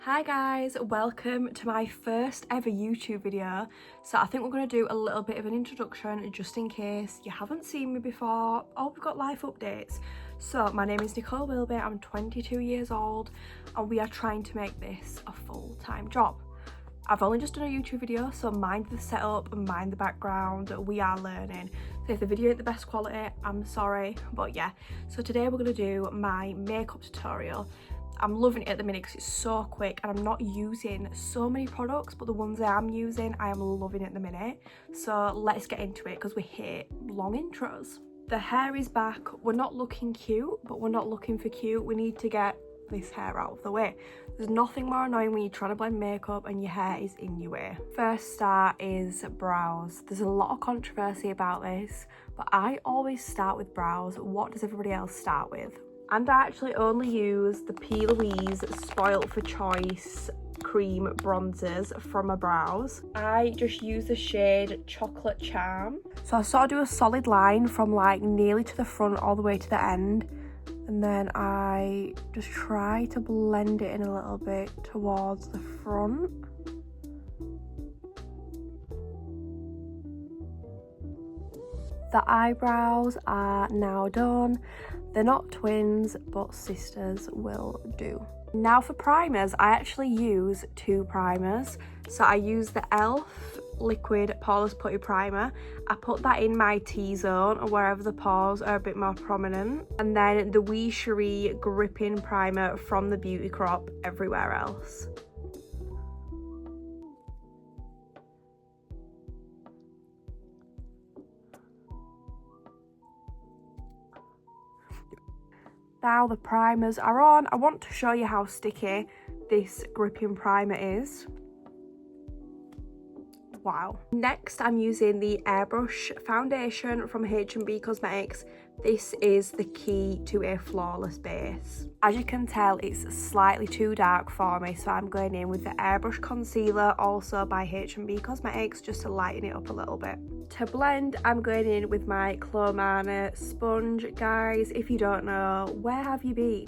Hi guys, welcome to my first ever YouTube video. So I think we're going to do a little bit of an introduction just in case you haven't seen me before or we've got life updates. So my name is Nicole Wilby, I'm 22 years old and we are trying to make this a full-time job. I've only just done a YouTube video, so mind the setup and mind the background, we are learning. So if the video ain't the best quality, I'm sorry, but yeah. So today we're going to do my makeup tutorial. I'm loving it at the minute because it's so quick and I'm not using so many products, but the ones that I'm using I am loving at the minute. So let's get into it because we hate long intros. The hair is back. We're not looking cute, but we're not looking for cute. We need to get this hair out of the way. There's nothing more annoying when you're trying to blend makeup and your hair is in your way. First start is brows. There's a lot of controversy about this, but I always start with brows. What does everybody else start with? And I actually only use the P. Louise Spoilt for Choice cream bronzers from my brows. I just use the shade Chocolate Charm. So I sort of do a solid line from like nearly to the front all the way to the end. And then I just try to blend it in a little bit towards the front. The eyebrows are now done. They're not twins, but sisters will do. Now for primers, I actually use two primers. So I use the e.l.f. Liquid Poreless Putty Primer. I put that in my T-zone or wherever the pores are a bit more prominent. And then the Wee Cherie Gripping Primer from the Beauty Crop everywhere else. Now the primers are on. I want to show you how sticky this gripping primer is. Wow. Next I'm using the Airbrush foundation from H&B Cosmetics. This is the key to a flawless base. As you can tell, it's slightly too dark for me, so I'm going in with the Airbrush concealer, also by H&B Cosmetics, just to lighten it up a little bit. To blend, I'm going in with my Clomana sponge. Guys, if you don't know, where have you been?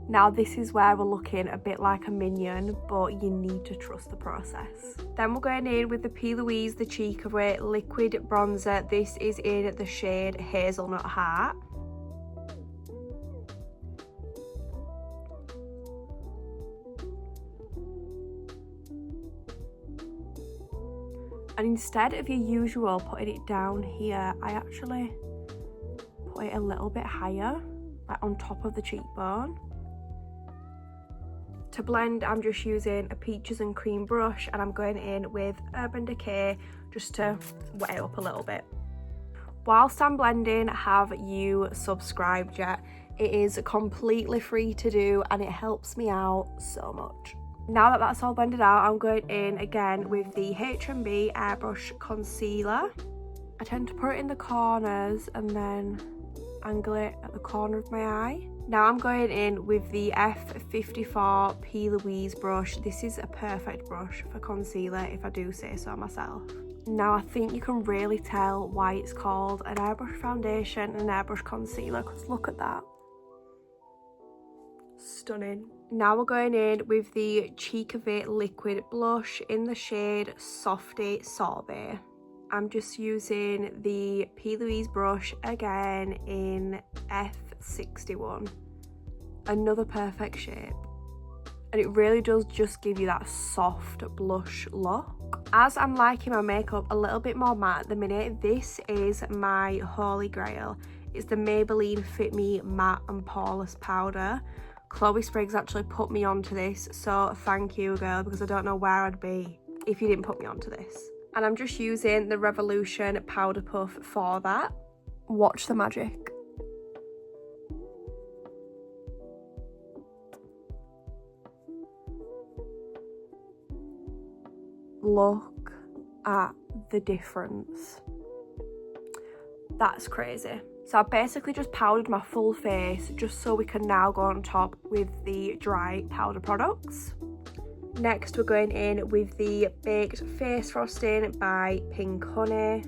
Now this is where we're looking a bit like a minion, but you need to trust the process. Then we're going in with the P. Louise The Cheek of It liquid bronzer. This is in the shade Hazelnut Heart. And instead of your usual putting it down here, I actually put it a little bit higher, like on top of the cheekbone. To blend, I'm just using a Peaches and Cream brush and I'm going in with Urban Decay just to wet it up a little bit. Whilst I'm blending, have you subscribed yet? It is completely free to do and it helps me out so much. Now that that's all blended out, I'm going in again with the H&B Airbrush Concealer. I tend to put it in the corners and then angle it at the corner of my eye. Now I'm going in with the F54 P. Louise brush. This is a perfect brush for concealer, if I do say so myself. Now I think you can really tell why it's called an airbrush foundation and an airbrush concealer, because look at that. Stunning. Now we're going in with the Cheek of It liquid blush in the shade Softy Sorbet. I'm just using the P. Louise brush again in F61. Another perfect shape. And it really does just give you that soft blush look. As I'm liking my makeup a little bit more matte at the minute, this is my holy grail. It's the Maybelline Fit Me Matte and Poreless Powder. Chloe Spriggs actually put me onto this, so thank you, girl, because I don't know where I'd be if you didn't put me onto this. And I'm just using the Revolution Powder Puff for that. Watch the magic. Look at the difference. That's crazy. So I basically just powdered my full face just so we can now go on top with the dry powder products. Next we're going in with the Baked Face Frosting by Pink Honey.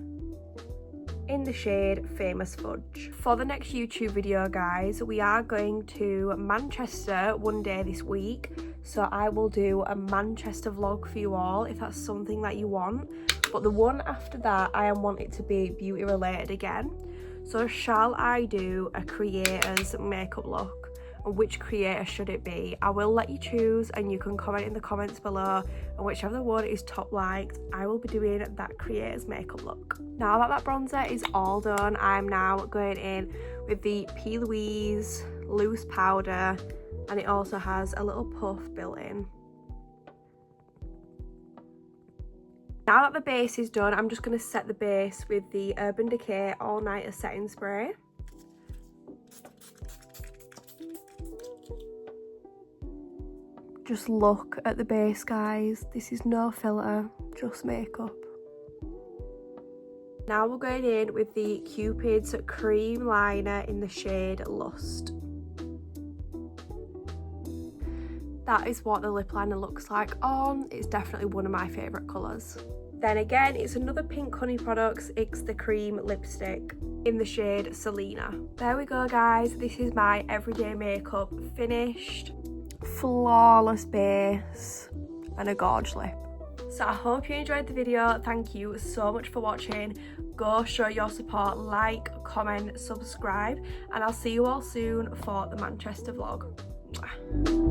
in the shade Famous Fudge. For the next YouTube video, guys, we are going to Manchester one day this week, so I will do a Manchester vlog for you all if that's something that you want. But the one after that, I want it to be beauty related again. So shall I do a creator's makeup look? And which creator should it be? I will let you choose, and you can comment in the comments below, and whichever one is top liked, I will be doing that creator's makeup look. Now that bronzer is all done, I'm now going in with the P. Louise loose powder, and it also has a little puff built in. Now that the base is done, I'm just going to set the base with the Urban Decay All Nighter Setting Spray. Just look at the base, guys. This is no filter, just makeup. Now we're going in with the Cupid's Cream Liner in the shade Lust. That is what the lip liner looks like on. It's definitely one of my favourite colours. Then again, it's another Pink Honey Products It's the Cream Lipstick in the shade Selena. There we go, guys. This is my everyday makeup finished. Flawless base and a gorge lip. So I hope you enjoyed the video. Thank you so much for watching. Go show your support, like, comment, subscribe, and I'll see you all soon for the Manchester vlog. Mwah.